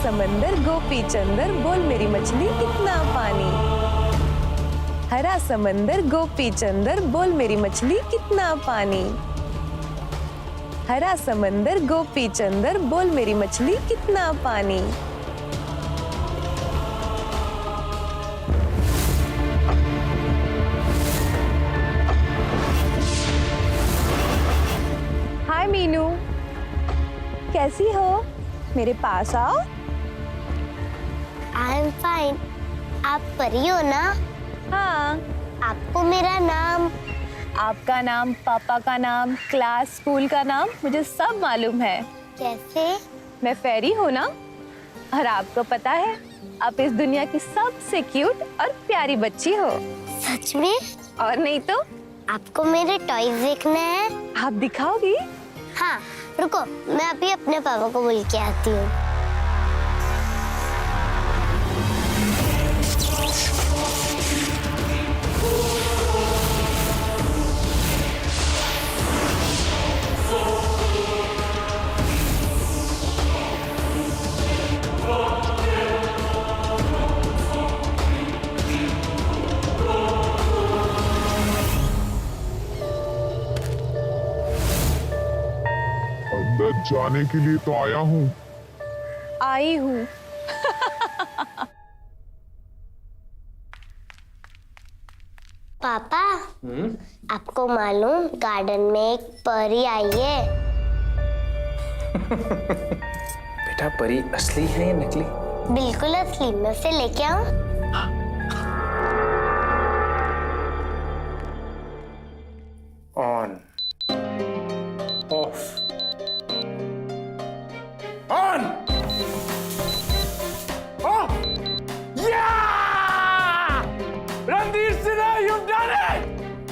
समंदर गोपी चंदर, बोल मेरी मछली कितना पानी। हरा समंदर गोपी चंदर, बोल मेरी मछली कितना पानी। हरा समंदर गोपी चंदर, बोल मेरी मछली कितना पानी। हाय मीनू, कैसी हो? मेरे पास आओ। I am fine. आप परी हो ना? हाँ। आपको मेरा नाम, आपका नाम, पापा का नाम, क्लास, स्कूल का नाम मुझे सब मालूम है। कैसे? मैं फेरी हूँ ना, और आपको पता है आप इस दुनिया की सबसे क्यूट और प्यारी बच्ची हो। सच में? और नहीं तो। आपको मेरे टॉयज देखने हैं? आप दिखाओगी? हाँ, रुको, मैं अभी अपने पापा को बोल के आती हूँ। अंदर जाने के लिए तो आया हूँ। आई हूँ। पापा, आपको मालूम गार्डन में एक परी आई है। बेटा, परी असली है या नकली? बिल्कुल असली। मैं उसे लेके आऊं? On, of, on, of. या! Randhir Sinha, you've done it!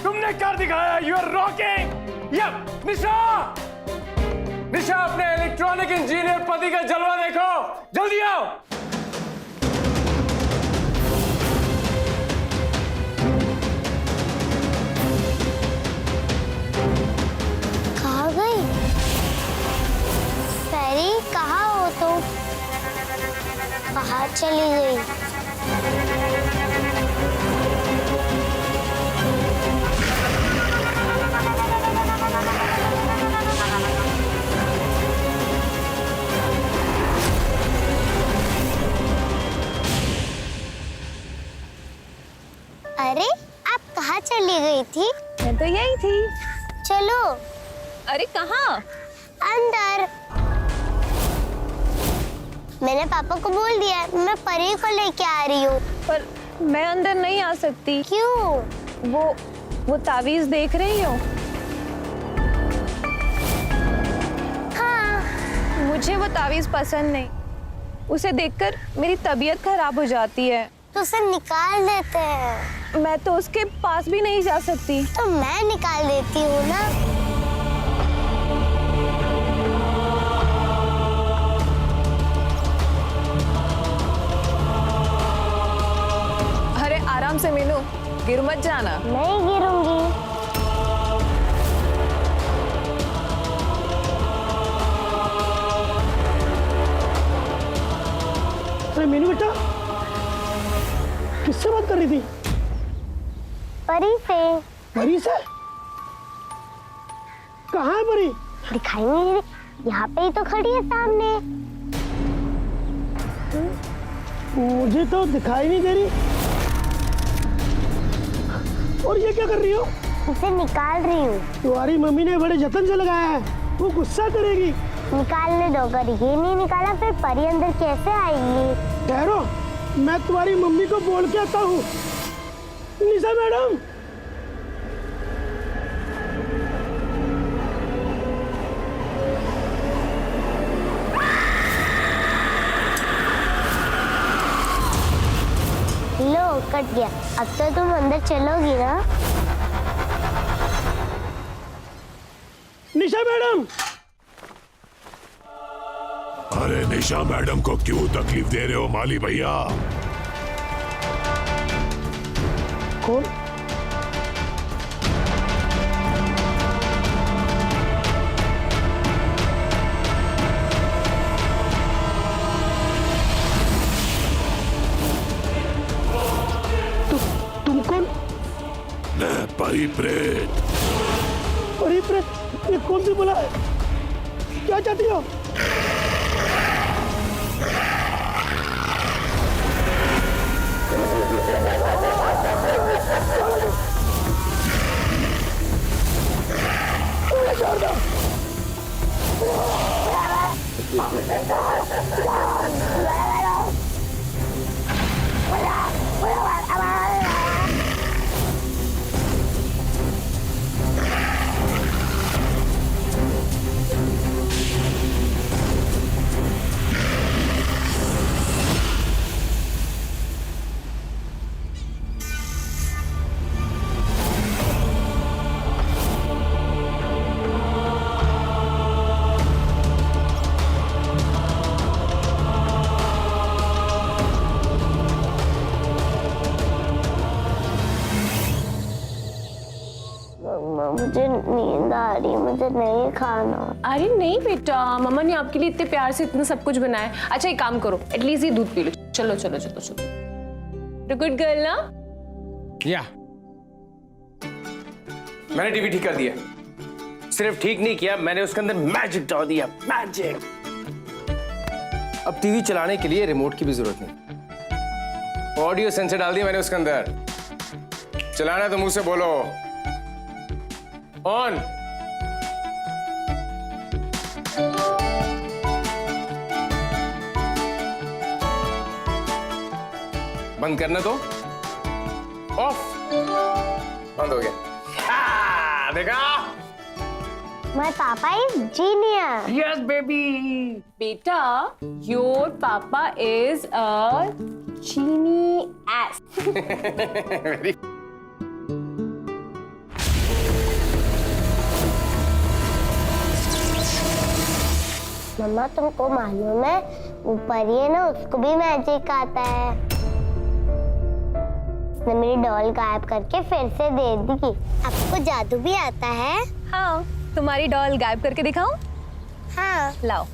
तुमने कर दिखाया। You are rocking! Yep, निशा! निशा, अपने इलेक्ट्रॉनिक इंजीनियर पति का जलवा देखो। जल्दी आओ। कहाँ गई? फेरी, कहाँ हो तुम? बाहर चली गई। अरे, आप कहाँ चली गई थी? मैं तो यही थी। चलो अरे कहाँ? अंदर। मैंने पापा को बोल दिया, मैं परी को लेके आ रही हूँ। पर मैं अंदर नहीं आ सकती। क्यों? वो तावीज देख रही हो? हाँ। मुझे वो तावीज पसंद नहीं। उसे देखकर मेरी तबीयत खराब हो जाती है। तो उसे निकाल देते हैं। मैं तो उसके पास भी नहीं जा सकती। तो मैं निकाल देती हूँ ना। अरे आराम से मीनू, गिर मत जाना। नहीं गिरूंगी। अरे मीनू बेटा, किससे बात कर रही थी? परी से। परी से? कहाँ है परी? दिखाई नहीं दे रही। यहाँ पे ही तो खड़ी है सामने। मुझे तो दिखाई नहीं दे रही। और ये क्या कर रही हो? उसे निकाल रही हूँ। तुम्हारी मम्मी ने बड़े जतन से लगाया है, वो गुस्सा करेगी। निकालने दो। अगर ये नहीं निकाला फिर परी अंदर कैसे आएगी? ठहरो, मैं तुम्हारी मम्मी को बोल के आता हूँ। निशा मैडम, लो, कट गया। अब तो तुम अंदर चलोगी ना? निशा मैडम। अरे निशा मैडम को क्यों तकलीफ दे रहे हो माली भैया? कौन? परी प्रेत। परी प्रेत, ये कौन सी बला है? क्या चाहती हो? मुझे नींद आ रही, मुझे नहीं खाना। अरे नहीं बेटा, मम्मा ने आपके लिए इतने प्यार से इतना सब कुछ बनाया। अच्छा एक काम करो, एटलीस्ट ये दूध पी लो। चलो चलो चलो चलो। गुड गर्ल ना? या मैंने टीवी ठीक कर दिया। सिर्फ ठीक नहीं किया, मैंने उसके अंदर मैजिक डाल दिया। मैजिक। अब टीवी चलाने के लिए रिमोट की भी जरूरत नहीं, ऑडियो सेंसर डाल दिया मैंने उसके अंदर। चलाना तो मुंह से बोलो। ऑन। बंद करना तो ऑफ। बंद हो गया। देखा? My papa is genius. Yes baby. बेटा, योर पापा इज अ genius. मम्मा तुमको मालूम है, वो परी है ना, उसको भी मैजिक आता है। उसने मेरी डॉल गायब करके फिर से दे दी। आपको जादू भी आता है? हाँ, तुम्हारी डॉल गायब करके दिखाऊं? हाँ। लाओ।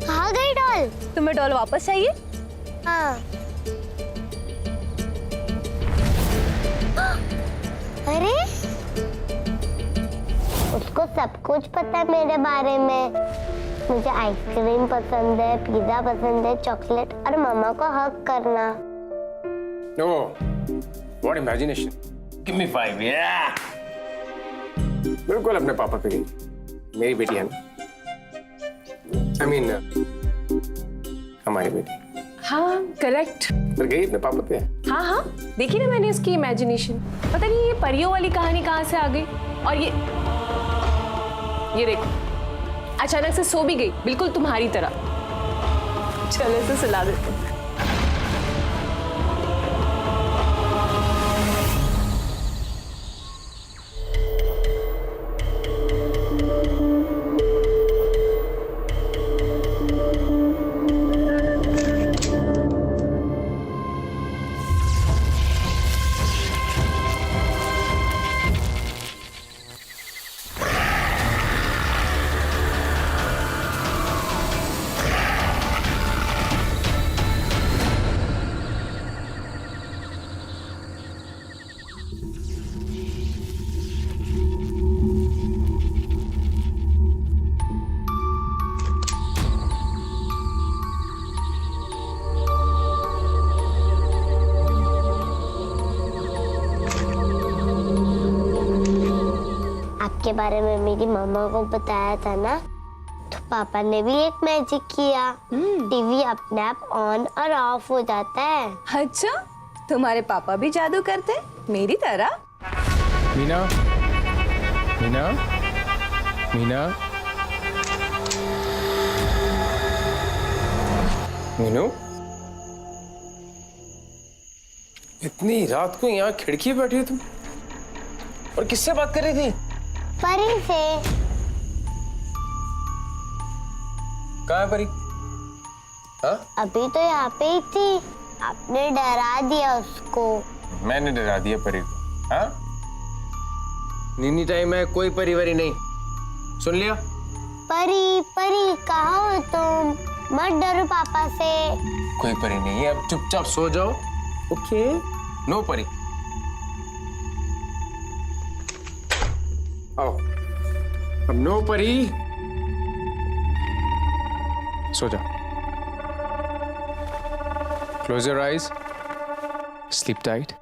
कहाँ गई डॉल? तुम्हें डॉल वापस चाहिए? हाँ। अरे उसको सब कुछ पता है मेरे बारे में। मुझे आइसक्रीम पसंद है, पिज्जा पसंद है, चॉकलेट, और मम्मा को हग करना। ओह, व्हाट इमेजिनेशन। Give me 5। या बिल्कुल अपने पापा पे गई। मेरी बेटी है ना, आई मीन हमारी बेटी। हाँ करेक्ट। पर गई अपने पापा पे। हाँ हाँ, देखी ना मैंने उसकी इमेजिनेशन। पता नहीं ये परियों वाली कहानी कहाँ से आ गई। और ये देखो, अचानक से सो भी गई, बिल्कुल तुम्हारी तरह। चलो इसे सुला देते हैं। के बारे में मेरी मम्मा को बताया था ना, तो पापा ने भी एक मैजिक किया। टीवी अपने आप ऑन और ऑफ हो जाता है। अच्छा, तुम्हारे पापा भी जादू करते मेरी तरह? मीना, मीना, मीना, मीनू, इतनी रात को यहाँ खिड़की बैठी हो तुम, और किससे बात कर रही थी? परी से। कहाँ है परी? हाँ? अभी तो यहाँ पे ही थी, आपने डरा दिया उसको। मैंने डरा दिया परी को? हाँ? नीनी टाइम है, कोई परिवारी नहीं, सुन लिया? परी, परी कहाँ हो तुम? मत डरो पापा से। कोई परी नहीं है, अब चुपचाप सो जाओ। ओके, नो परी। आओ, अब नो परी, सो जाओ। Close your eyes, sleep tight.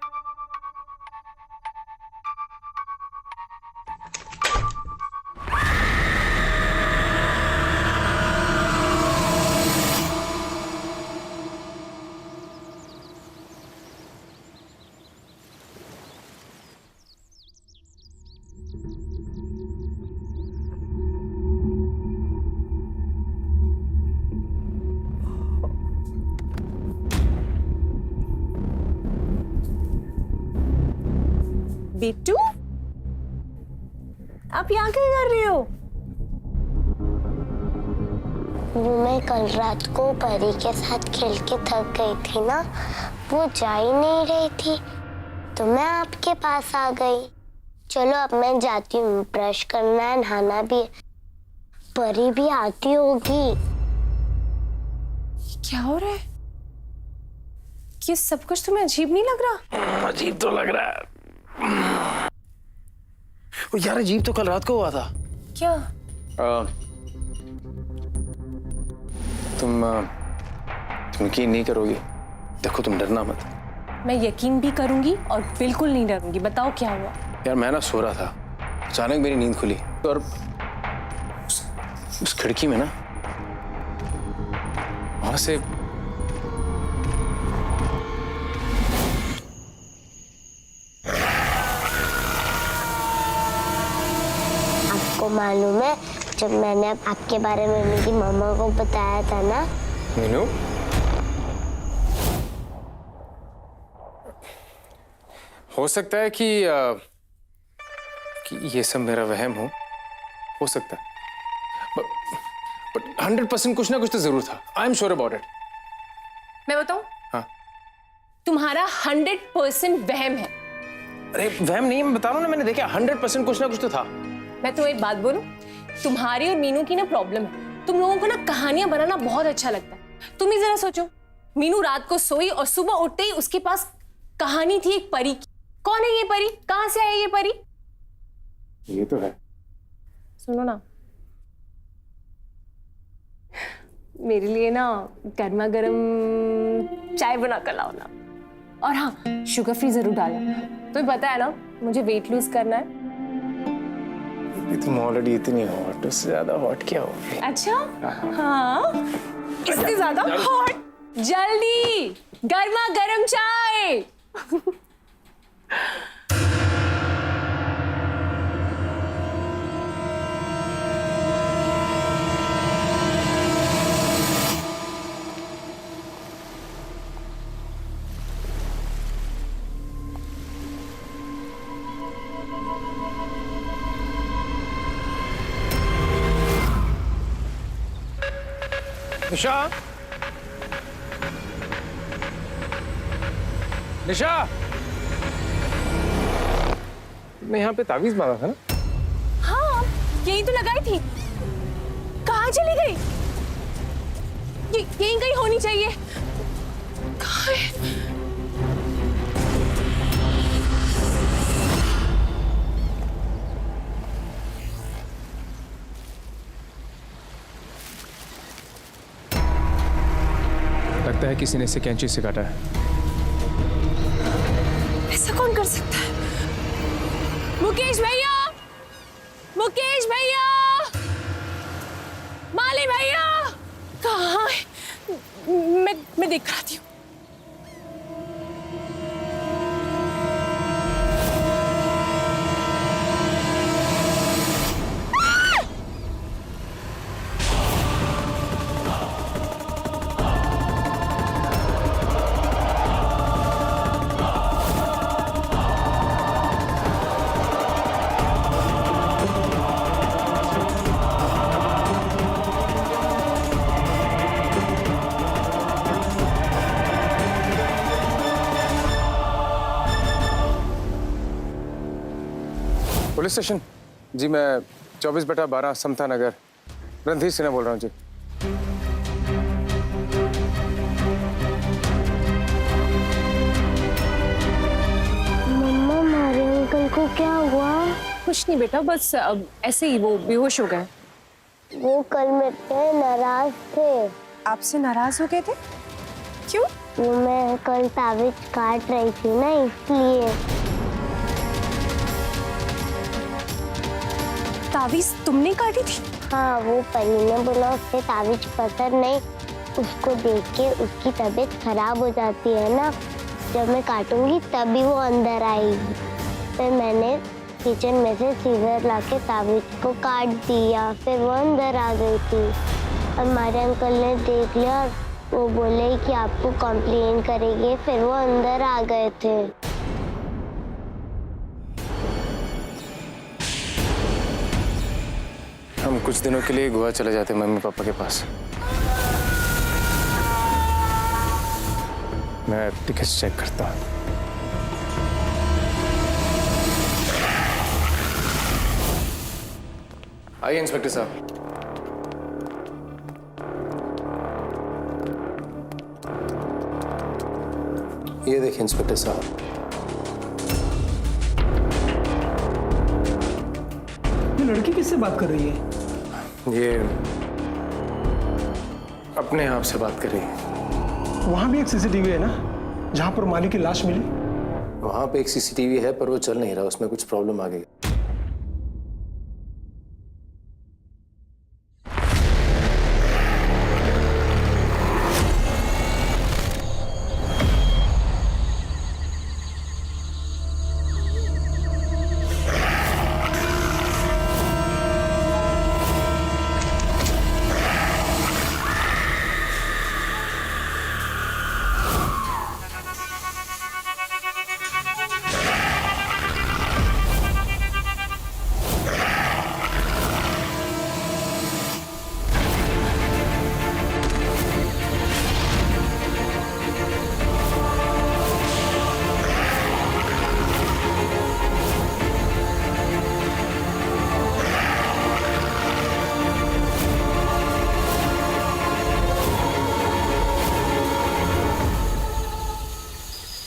Bittu, आप यहाँ क्या कर रही हो? वो मैं कल रात को परी के साथ खेल के थक गई थी ना, वो जा ही नहीं रही थी, तो मैं आपके पास आ गई। चलो अब मैं जाती हूँ, ब्रश करना है, नहाना भी है। परी भी आती होगी। क्या हो रहा है? ये सब कुछ तुम्हें अजीब नहीं लग रहा? अजीब तो लग रहा है। ओ यार, अजीब तो कल रात को हुआ था। क्या? तुम यकीन नहीं करोगी। देखो, तुम डरना मत। मैं यकीन भी करूंगी और बिल्कुल नहीं डरूंगी। बताओ क्या हुआ? यार, मैं ना सो रहा था, अचानक मेरी नींद खुली और उस खिड़की में ना, वहां से आपको मालूम है, जब मैंने आपके बारे में मेरी मामा को बताया था ना, मीनू, हो सकता है कि ये सब मेरा वहम हो सकता है, बट 100% कुछ ना कुछ तो जरूर था। I am sure about it. मैं बताऊं? हाँ। तुम्हारा 100% वहम है। अरे वहम नहीं, मैं बता रहा हूं ना, मैंने देखा 100% कुछ ना कुछ तो था। मैं तुम्हें एक बात बोलूं, तुम्हारी और मीनू की ना प्रॉब्लम है। तुम लोगों को ना कहानियां बनाना बहुत अच्छा लगता है। तुम ही जरा सोचो, मीनू रात को सोई और सुबह उठते ही उसके पास कहानी थी एक परी की। कौन है ये परी? कहां से आई ये परी? ये तो है। सुनो ना, मेरे लिए ना गर्मा गर्म चाय बना कर लाओ ना। और हाँ, शुगर फ्री जरूर डालना। तुम्हें पता है ना, मुझे वेट लूज करना है। तुम ऑलरेडी इतनी हॉट, उससे ज्यादा हॉट क्या हो? अच्छा, हाँ, इससे ज्यादा हॉट। जल्दी गर्मा गर्म चाय। निशा, निशा, मैं यहाँ पे तावीज मारा था ना? हाँ, यही तो लगाई थी। कहाँ चली गई? यहीं कहीं होनी चाहिए। कहाँ है? लगता है किसी ने इसे कैंची से काटा है। ऐसा कौन कर सकता है? मुकेश भैया, मुकेश भैया, माली भैया, कहाँ है? मैं देख रही हूँ। पुलिस स्टेशन जी, मैं 24/12 समता नगर रणधीर सिन्हा बोल रहा हूँ जी। कुछ नहीं बेटा, बस ऐसे ही वो बेहोश हो गए। वो कल मेरे से नाराज थे। आपसे नाराज हो गए थे? क्यों? वो मैं कल ताबीज काट रही थी ना, इसलिए। ताबीज तुमने काटी थी? हाँ, वो परी ने बोला उससे ताबीज पसंद नहीं, उसको देख के उसकी तबीयत खराब हो जाती है ना, जब मैं काटूंगी तभी वो अंदर आएगी। फिर मैंने किचन में से सीजर लाके ताबीज को काट दिया, फिर वो अंदर आ गई थी। हमारे अंकल ने देख लिया और वो बोले कि आपको कंप्लेन करेंगे, फिर वो अंदर आ गए थे। हम कुछ दिनों के लिए गोवा चले जाते मम्मी पापा के पास। मैं टिकट चेक करता हूँ। आइए इंस्पेक्टर साहब। ये देखिए इंस्पेक्टर साहब, ये लड़की किससे बात कर रही है? ये अपने आप से बात कर रही है। वहां भी एक सीसीटीवी है ना, जहां पर माली की लाश मिली? वहां पे एक सीसीटीवी है पर वो चल नहीं रहा, उसमें कुछ प्रॉब्लम आ गई।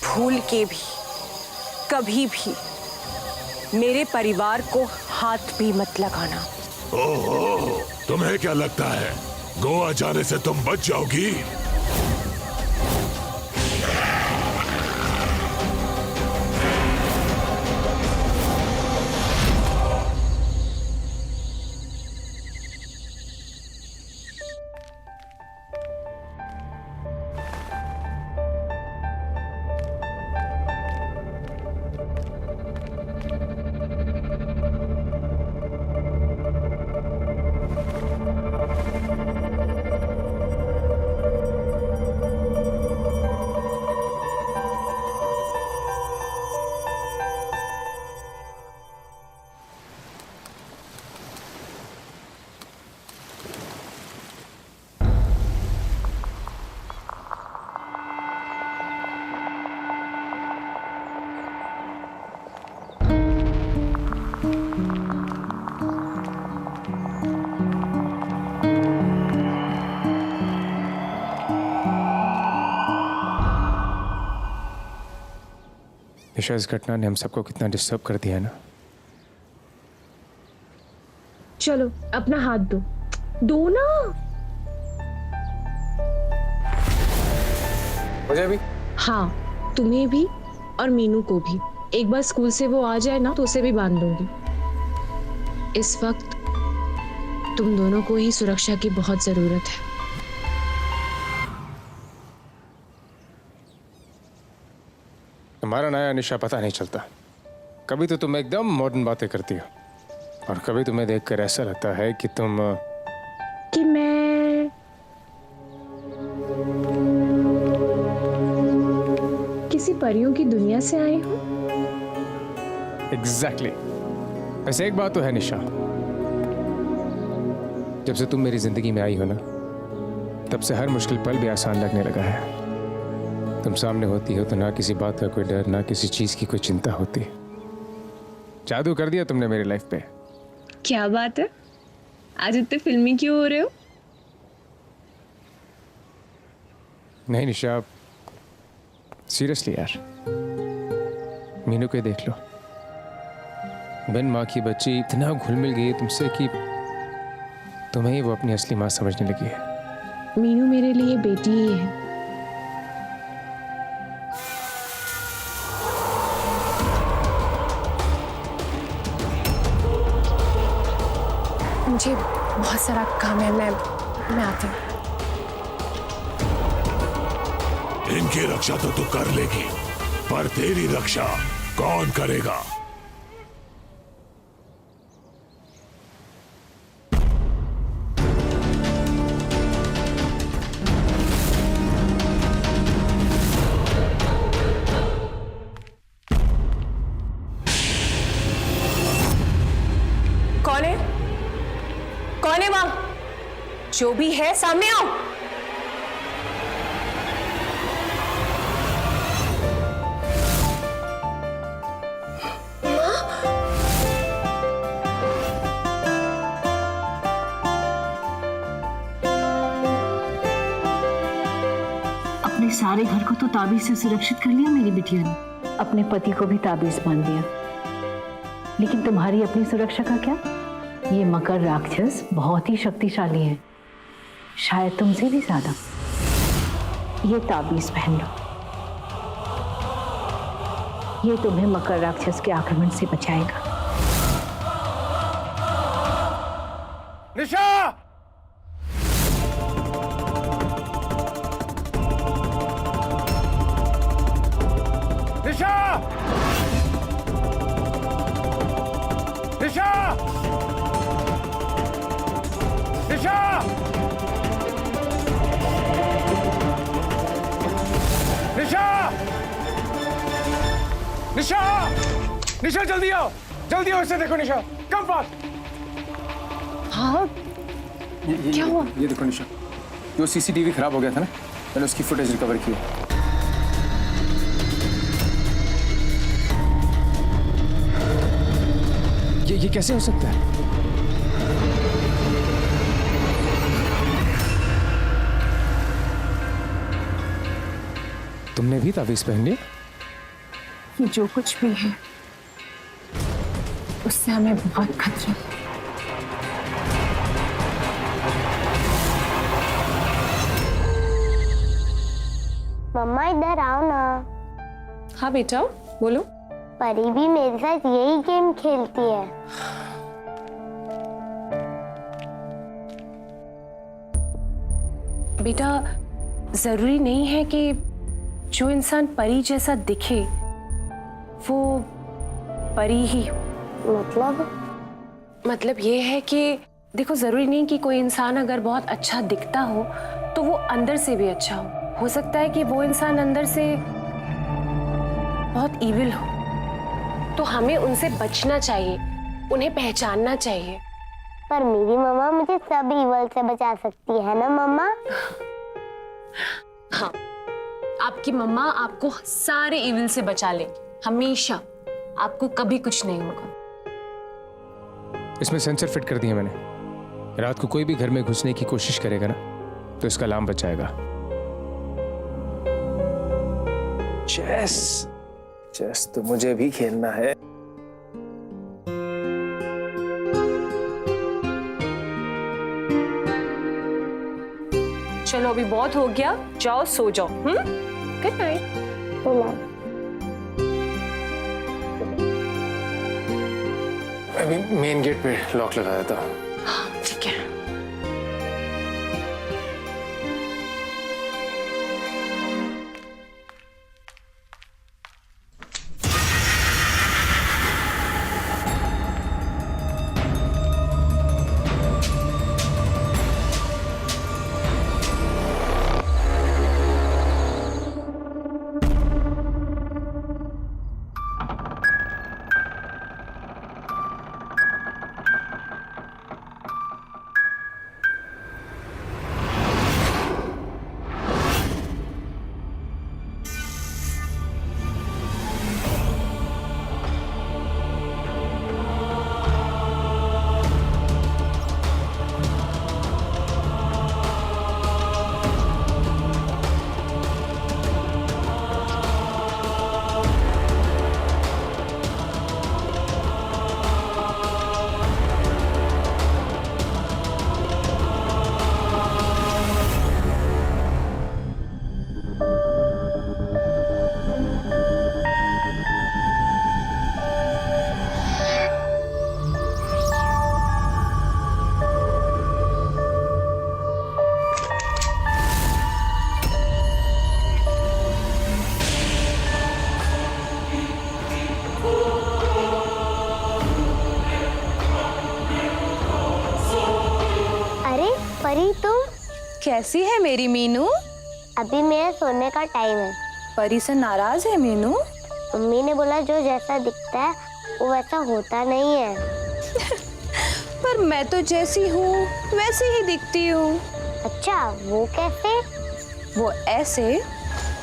भूल के भी कभी भी मेरे परिवार को हाथ भी मत लगाना। ओहो, तुम्हें क्या लगता है गोवा जाने से तुम बच जाओगी? निशा, इस घटना ने हम सबको कितना डिस्टर्ब कर दिया है ना। चलो अपना हाथ दो, दो ना। मुझे भी? हाँ, तुम्हें भी और मीनू को भी। एक बार स्कूल से वो आ जाए ना तो उसे भी बांध दूंगी। इस वक्त तुम दोनों को ही सुरक्षा की बहुत जरूरत है। तुम्हारा नया निशा पता नहीं चलता। कभी तो तुम एकदम मॉडर्न बातें करती हो और कभी तुम्हें देखकर ऐसा लगता है कि तुम कि मैं किसी परियों की दुनिया से आई हूँ। एग्जैक्टली। वैसे एक बात तो है निशा, जब से तुम मेरी जिंदगी में आई हो ना, तब से हर मुश्किल पल भी आसान लगने लगा है। तुम सामने होती हो तो ना किसी बात का कोई डर, ना किसी चीज की कोई चिंता होती। जादू कर दिया तुमने मेरी लाइफ पे। क्या बात है, आज इतने फिल्मी क्यों हो रहे हो? नहीं निशा, सीरियसली यार, मीनू को देख लो। बिन माँ की बच्ची इतना घुल मिल गई है तुमसे कि तुम्हें ही वो अपनी असली माँ समझने लगी है। मीनू मेरे लिए बेटी ही है। मुझे बहुत सारा काम है, मैं आती हूँ। इनकी रक्षा तो तू कर लेगी, पर तेरी रक्षा कौन करेगा? कौन है? कौन है वहां? जो भी है सामने आओ। अपने सारे घर को तो ताबीज से सुरक्षित कर लिया मेरी बिटिया ने, अपने पति को भी ताबीज बांध दिया, लेकिन तुम्हारी अपनी सुरक्षा का क्या? ये मकर राक्षस बहुत ही शक्तिशाली है, शायद तुमसे भी ज्यादा। ये ताबीज पहन लो, ये तुम्हें मकर राक्षस के आक्रमण से बचाएगा। निशा! निशा! निशा! निशा! निशा! निशा! निशा जल्दी आओ, जल्दी आओ, इसे देखो निशा, कम फास्ट। हाँ, क्या हुआ? ये देखो निशा, जो सीसीटीवी खराब हो गया था ना, मैंने उसकी फुटेज रिकवर की है। ये कैसे हो सकता है? तुमने भी ताबीज पहन लिया? ये जो कुछ भी है उससे हमें बहुत खतरा है। मम्मा इधर आओ ना। हाँ बेटा, बोलो। परी भी मेरे साथ यही गेम खेलती है। बेटा, जरूरी नहीं है कि जो इंसान परी जैसा दिखे वो परी ही हो। मतलब ये है कि देखो, जरूरी नहीं कि कोई इंसान अगर बहुत अच्छा दिखता हो तो वो अंदर से भी अच्छा हो सकता है कि वो इंसान अंदर से बहुत ईविल हो। तो हमें उनसे बचना चाहिए, उन्हें पहचानना चाहिए। पर मेरी मम्मा मुझे सब ईवल से बचा सकती है ना मम्मा? हाँ, आपकी मम्मा आपको सारे ईविल से बचा लेगी, हमेशा। आपको कभी कुछ नहीं होगा। इसमें सेंसर फिट कर दिया मैंने। रात को कोई भी घर में घुसने की कोशिश करेगा ना तो इसका अलार्म बच जाएगा। चेस तो मुझे भी खेलना है। चलो अभी बहुत हो गया, जाओ सो जाओ। Good night. अभी मेन गेट पे लॉक लगा देता हूँ। ठीक है। कैसी है मेरी मीनू? अभी मेरे सोने का टाइम है। परी से नाराज है मीनू? मम्मी ने बोला जो जैसा दिखता है वो वैसा होता नहीं है। पर मैं तो जैसी हूँ वैसी ही दिखती हूँ। अच्छा, वो कैसे? वो ऐसे,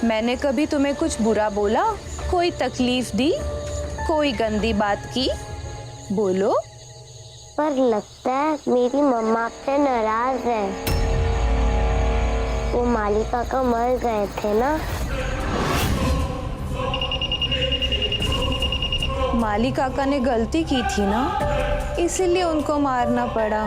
मैंने कभी तुम्हें कुछ बुरा बोला, कोई तकलीफ दी, कोई गंदी बात की? बोलो। पर लगता है मेरी मम्मा से नाराज है। वो मालिका का मर गए थे ना। माली काका ने गलती की थी ना, इसीलिए उनको मारना पड़ा।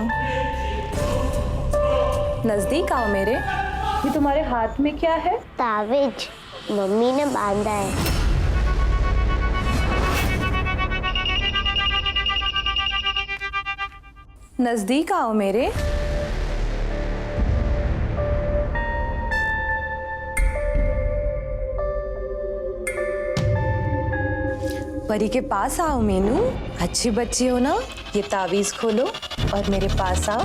नजदीक आओ मेरे। ये तुम्हारे हाथ में क्या है? तावीज मम्मी ने बांधा है। नजदीक आओ मेरे। परी के पास आओ मीनू, अच्छी बच्ची हो ना। ये तावीज खोलो और मेरे पास आओ।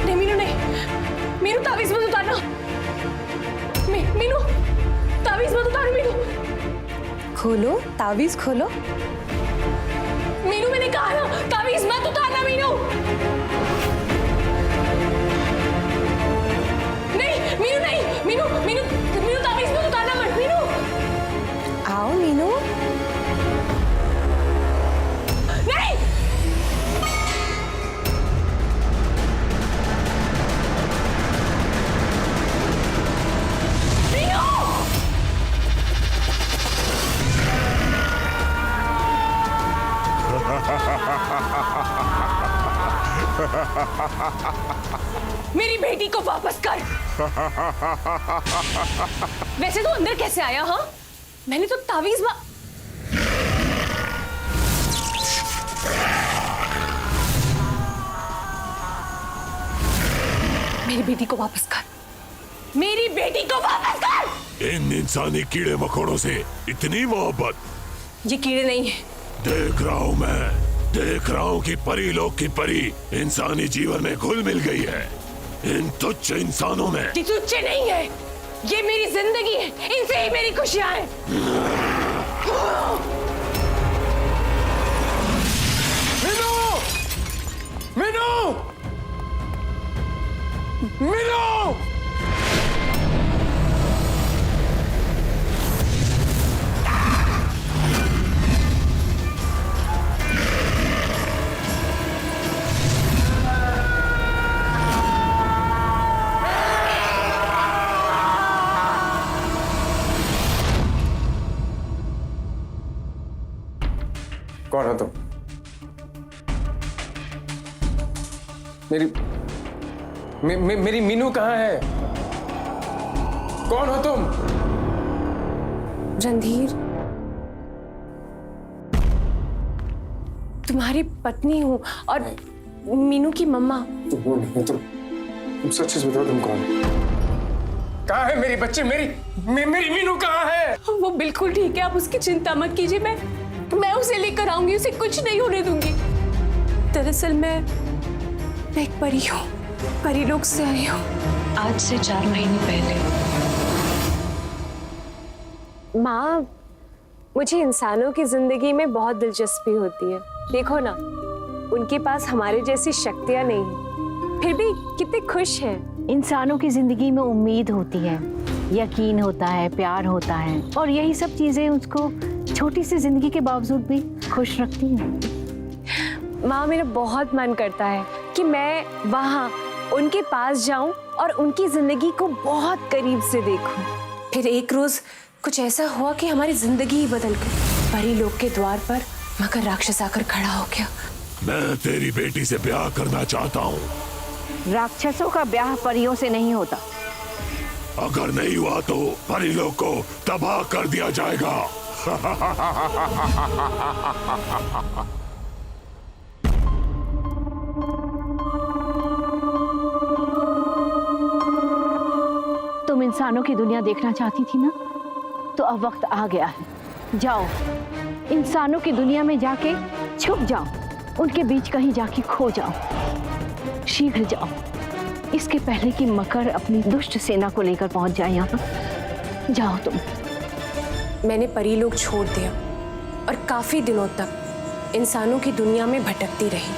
नहीं मीनू, नहीं। मीनू तावीज मत उतारना। मीनू तावीज मत उतारो। मीनू खोलो, तावीज खोलो। मीनू मैंने कहा ना, तावीज मत उतारना। मीनू नहीं, मीनू नहीं। मीनू मीनू मीनू तावीज मत उतारना मत। मीनू आओ मीनू। नहीं। मीनू मेरी बेटी को वापस कर। वैसे तो अंदर कैसे आया? हाँ, मैंने तो तावीज मेरी बेटी को वापस कर। मेरी बेटी को वापस कर। इन इंसानी कीड़े मकोड़ों से इतनी मोहब्बत? ये कीड़े नहीं है। देख रहा हूँ मैं, देख रहा हूँ कि परी लोग की परी इंसानी जीवन में घुल मिल गई है। इन तुच्छ इंसानों में। ये तुच्छ नहीं है, ये मेरी जिंदगी है, इनसे ही मेरी खुशियां हैं। मीनू! मीनू! मीनू! कौन हो तुम? मेरी मीनू कहाँ है? कौन हो तुम? रणधीर, तुम्हारी पत्नी हूँ और मीनू की मम्मा। तुम वो नहीं हो। तुम सच बताओ, तुम कौन? कहाँ है मेरी बच्ची? मेरी मीनू कहाँ है? वो बिल्कुल ठीक है, आप उसकी चिंता मत कीजिए। मैं उसे लेकर आऊंगी, उसे कुछ नहीं होने दूंगी। दरअसल मैं एक परी हूँ, परी लोग से आई हूँ। आज से 4 महीने पहले। माँ, मुझे इंसानों की जिंदगी में बहुत दिलचस्पी होती है। देखो ना, उनके पास हमारे जैसी शक्तियाँ नहीं हैं, फिर भी कितने खुश हैं। इंसानों की जिंदगी में उम्मीद होती है, यकीन होता है, प्यार होता है, और यही सब चीजें उसको छोटी सी जिंदगी के बावजूद भी खुश रखती हैं। माँ, मेरा बहुत मन करता है कि मैं वहाँ उनके पास जाऊं और उनकी जिंदगी को बहुत करीब से देखूं। फिर एक रोज कुछ ऐसा हुआ कि हमारी जिंदगी ही बदल गई। परी लोग के द्वार पर मकर राक्षस आकर खड़ा हो गया। मैं तेरी बेटी से ब्याह करना चाहता हूँ। राक्षसों का ब्याह परियों से नहीं होता। अगर नहीं हुआ तो परी लोग को तबाह कर दिया जाएगा। इंसानों की दुनिया देखना चाहती थी ना, तो अब वक्त आ गया है। जाओ, इंसानों की दुनिया में जाके छुप जाओ, उनके बीच कहीं जाके खो जाओ। शीघ्र जाओ, इसके पहले कि मकर अपनी दुष्ट सेना को लेकर पहुंच जाए यहाँ। जाओ तुम। मैंने परी लोग छोड़ दिया और काफी दिनों तक इंसानों की दुनिया में भटकती रही।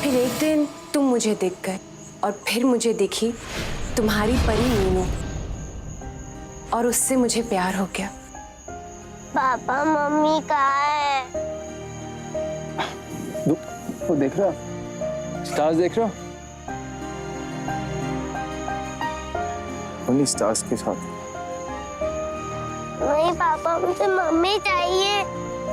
फिर एक दिन तुम मुझे दिख गए और फिर मुझे दिखी तुम्हारी परी मीनू, और उससे मुझे प्यार हो गया। पापा मम्मी कहाँ है? वो देख रहा, स्टार्स देख रहा, उन्हीं स्टार्स के साथ। नहीं पापा, मुझे मम्मी चाहिए।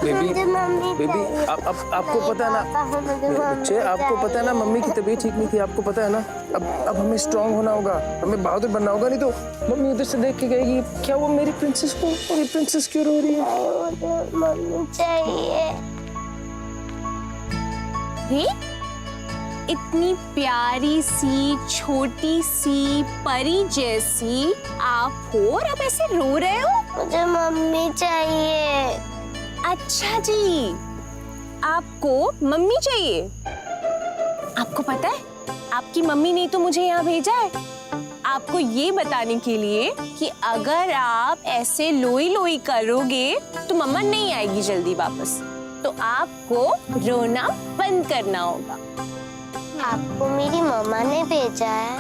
मुझे मम्मी बेबी, चाहिए। आपको पता है ना पापा, मुझे मम्मी बच्चे, आपको पता है ना मम्मी की तबीयत ठीक नहीं थी, आपको पता है ना। अब हमें स्ट्रांग होना होगा, हमें बहादुर बनना होगा, नहीं तो मम्मी उधर से देख के कहेगी क्या वो मेरी प्रिंसेस को, और ये प्रिंसेस क्यों रो रही है। मुझे मम्मी चाहिए। इतनी प्यारी सी छोटी सी परी जैसी आप हो और अब ऐसे रो रहे हो? मुझे मम्मी चाहिए। अच्छा जी, आपको मम्मी चाहिए। आपको पता है आपकी मम्मी ने तो मुझे यहाँ भेजा है आपको ये बताने के लिए कि अगर आप ऐसे लोई लोई करोगे तो मम्मा नहीं आएगी जल्दी वापस, तो आपको रोना बंद करना होगा। आपको मेरी मम्मा ने भेजा है?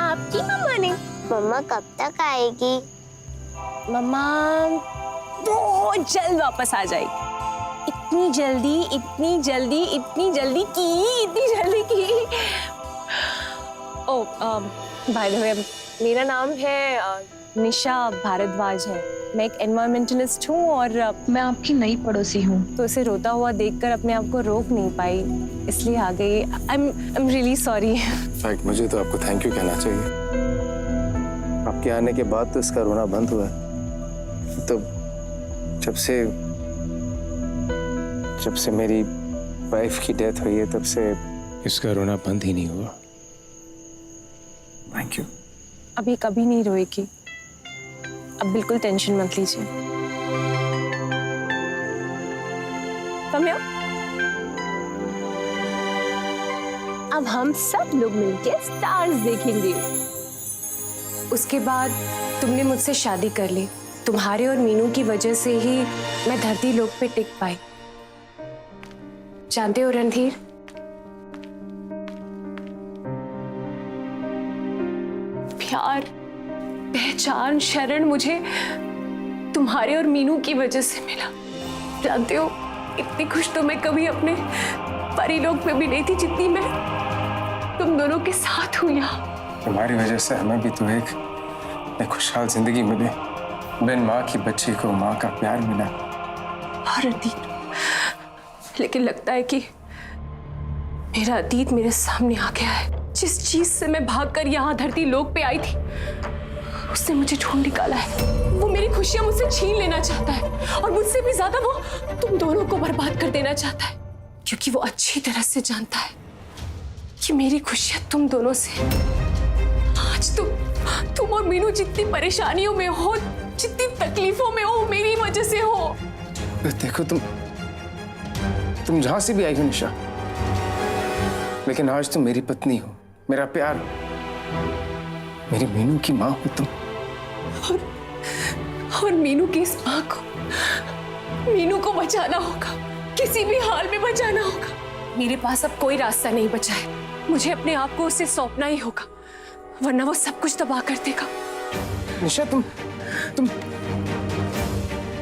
आपकी मम्मा ने? मम्मा कब तक आएगी? मम्मा बहुत जल्द वापस आ जाएगी। इतनी जल्दी, इतनी जल्दी, इतनी जल्दी की, इतनी जल्दी की। ओह, बाय द वे, मेरा नाम है निशा भारद्वाज है। मैं एक एनवायरमेंटलिस्ट हूँ और मैं आपकी नई पड़ोसी हूँ। तो उसे रोता हुआ देखकर अपने आप को रोक नहीं पाई, इसलिए आ गई। I am really sorry. In fact मुझे तो आपको थैंक यू कहना चाहिए। आपके आने के बाद तो इसका रोना बंद हुआ है। तो जब से मेरी वाइफ की डेथ हुई है तब से इसका रोना बंद ही नहीं हुआ। Thank you. अभी कभी नहीं रोएगी, अब बिल्कुल टेंशन मत लीजिए। कम यहाँ। अब हम सब लोग मिलकर स्टार्स देखेंगे। उसके बाद तुमने मुझसे शादी कर ली। तुम्हारे और मीनू की वजह से ही मैं धरती लोक पे टिक पाई। जानते हो रणधीर, प्यार, पहचान, शरण मुझे तुम्हारे और मीनू की वजह से मिला। जानते हो, इतनी खुश तो मैं कभी अपने परिलोक में भी नहीं थी जितनी मैं तुम दोनों के साथ हूं यहाँ। तुम्हारी वजह से हमें भी तो एक खुशहाल जिंदगी मिली। बिन माँ की बच्ची को माँ का प्यार मिला। और रणधीर, लेकिन लगता है कि मेरा अतीत मेरे सामने आ गया है। जिस चीज से मैं भागकर यहाँ धरती लोक पे आई थी, उसने मुझे ढूंढ निकाला है। वो मेरी खुशियां मुझसे छीन लेना चाहता है और मुझसे भी ज्यादा वो तुम दोनों को बर्बाद कर देना चाहता है, क्योंकि वो अच्छी तरह से जानता है कि मेरी खुशियां तुम दोनों से। आज तुम और मीनू जितनी परेशानियों में हो, जितनी तकलीफों में हो, मेरी वजह से हो। देखो, तुम जहां से भी आई हो निशा, लेकिन आज तुम मेरी पत्नी हो, मेरा प्यार, मेरी मीनू की माँ हो तुम। और मीनू की इस माँ को, मीनू को बचाना होगा, किसी भी हाल में बचाना होगा। मेरे पास अब कोई रास्ता नहीं बचा है। मुझे अपने आप को उसे सौंपना ही होगा, वरना वो सब कुछ तबाह कर देगा। निशा, तुम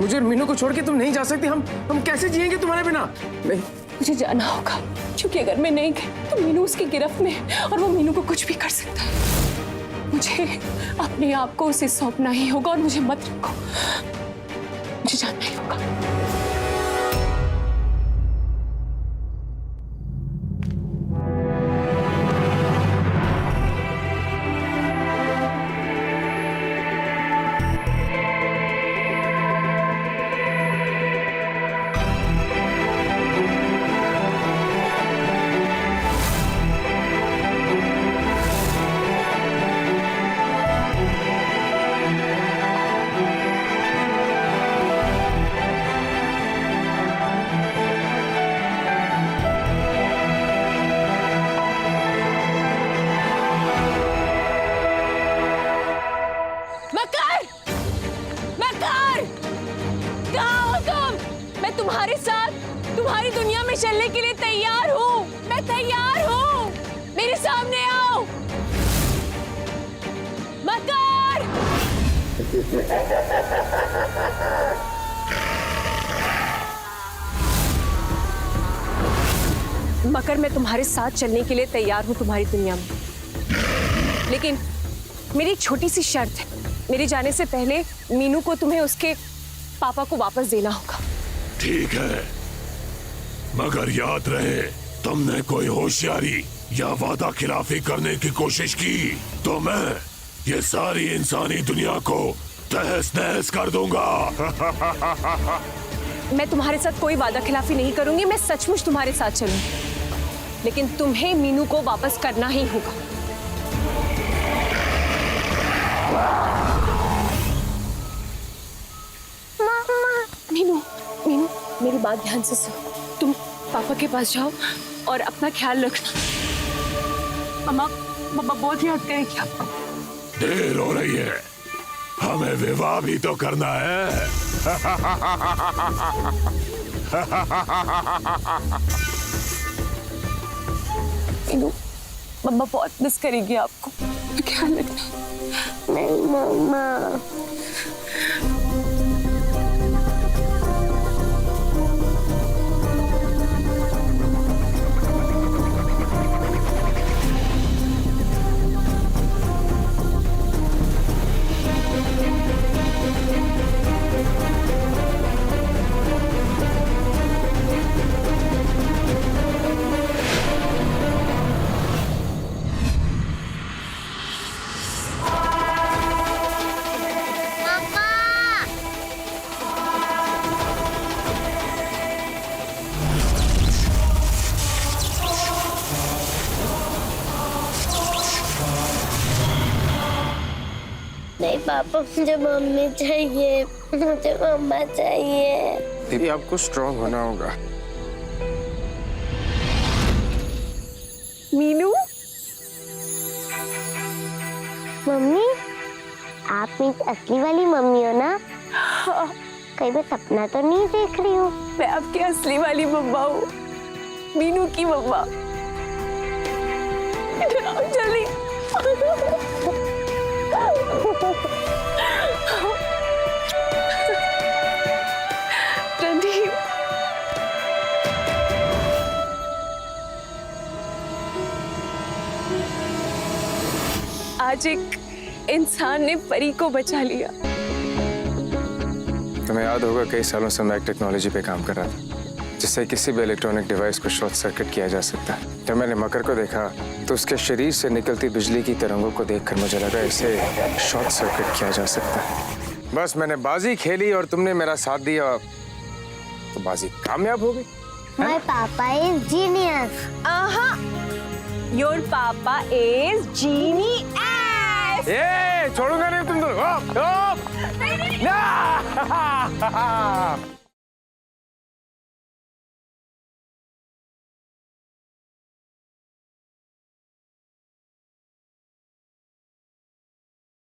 मुझे और मीनू को छोड़ के तुम नहीं जा सकती। हम कैसे जिएंगे तुम्हारे बिना? नहीं, मुझे जाना होगा, क्योंकि अगर मैं नहीं गई तो मीनू उसकी गिरफ्त में है और वो मीनू को कुछ भी कर सकता है। मुझे अपने आप को उसे सौंपना ही होगा और मुझे मत रखो, मुझे जाना ही होगा। मैं तुम्हारे साथ तुम्हारी दुनिया में चलने के लिए तैयार हूँ। मैं तैयार हूँ, मेरे सामने आओ। मकर, मकर, मैं तुम्हारे साथ चलने के लिए तैयार हूँ तुम्हारी दुनिया में, लेकिन मेरी एक छोटी सी शर्त है। मेरे जाने से पहले मीनू को तुम्हें उसके पापा को वापस देना होगा। ठीक है, मगर याद रहे, तुमने कोई होशियारी या वादा खिलाफी करने की कोशिश की तो मैं ये सारी इंसानी दुनिया को तहस नहस कर दूंगा। मैं तुम्हारे साथ कोई वादा खिलाफी नहीं करूंगी, मैं सचमुच तुम्हारे साथ चलूंगी, लेकिन तुम्हें मीनू को वापस करना ही होगा। मीनू, मीनू, मेरी बात ध्यान से सुनो। तुम पापा के पास जाओ और अपना ख्याल रखना। मम्मा बहुत याद करेंगे आपको। देर हो रही है, हमें विवाह भी तो करना है। मीनू, मम्मा बहुत मिस करेगी आपको, ख्याल रखना। नहीं मम्मा। नहीं पापा, मुझे मम्मी चाहिए, मुझे मम्मा चाहिए। दीदी, आपको स्ट्रांग होना होगा। मीनू, मम्मी, आप मेरी असली वाली मम्मी हो ना? कहीं मैं सपना तो नहीं देख रही हूँ? मैं आपकी असली वाली मम्मा हूँ, मीनू की मम्मा। जल्दी रणदीप, आज एक इंसान ने परी को बचा लिया। तुम्हें याद होगा, कई सालों से मैं एक टेक्नोलॉजी पे काम कर रहा था जिससे किसी भी इलेक्ट्रॉनिक डिवाइस को शॉर्ट सर्किट किया जा सकता है। जब मैंने मकर को देखा तो उसके शरीर से निकलती बिजली की तरंगों को देखकर मुझे लगा इसे शॉर्ट सर्किट किया जा सकता है। बस मैंने बाजी खेली और तुमने मेरा साथ दिया तो बाजी कामयाब हो गई। My papa is genius. Your papa is genius. ये छोड़ूंगा नहीं तुम दोनों।